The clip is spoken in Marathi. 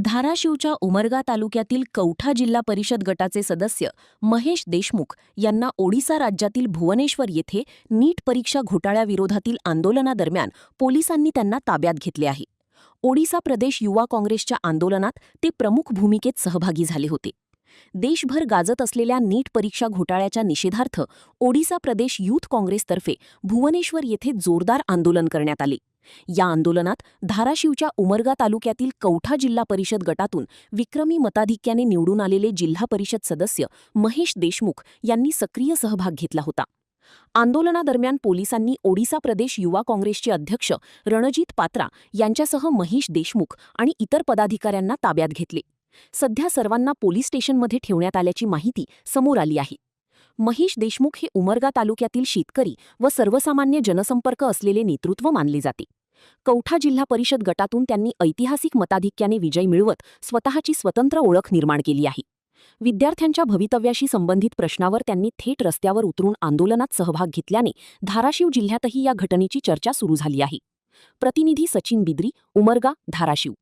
धाराशिवच्या उमरगा तालुक्यातील कौठा जिल्हा परिषद गटाचे सदस्य महेश देशमुख यांना ओडिसा राज्यातील भुवनेश्वर येथे नीट परीक्षा घोटाळ्याविरोधातील आंदोलनादरम्यान पोलिसांनी त्यांना ताब्यात घेतले आहे. ओडिसा प्रदेश युवा काँग्रेसच्या आंदोलनात ते प्रमुख भूमिकेत सहभागी झाले होते. देशभर गाजत असलेल्या नीट परीक्षा घोटाळ्याच्या निषेधार्थ ओडिसा प्रदेश युथ काँग्रेसतर्फे भुवनेश्वर येथे जोरदार आंदोलन करण्यात आले. या आंदोलनात धाराशिवच्या उमरगा तालुक्यातील कौठा जिल्हा परिषद गटातून विक्रमी मताधिक्याने निवडून आलेले जिल्हा परिषद सदस्य महेश देशमुख यांनी सक्रिय सहभाग घेतला होता. आंदोलनादरम्यान पोलिसांनी ओडिसा प्रदेश युवा काँग्रेसचे अध्यक्ष रणजित पात्रा यांच्यासह महेश देशमुख आणि इतर पदाधिकाऱ्यांना ताब्यात घेतले. सध्या सर्वांना पोलीस स्टेशनमध्ये ठेवण्यात आल्याची माहिती समोर आली आहे. महेश देशमुख हे उमरगा तालुक्यातील शेतकरी व सर्वसामान्य जनसंपर्क असलेले नेतृत्व मानले जाते. कौठा जिल्हा परिषद गटातून त्यांनी ऐतिहासिक मताधिक्याने विजय मिळवत स्वतःची स्वतंत्र ओळख निर्माण केली आहे. विद्यार्थ्यांच्या भवितव्याशी संबंधित प्रश्नावर त्यांनी थेट रस्त्यावर उतरून आंदोलनात सहभाग घेतल्याने धाराशिव जिल्ह्यातही या घटनेची चर्चा सुरू झाली आहे. प्रतिनिधी सचिन बिद्री, उमरगा, धाराशिव.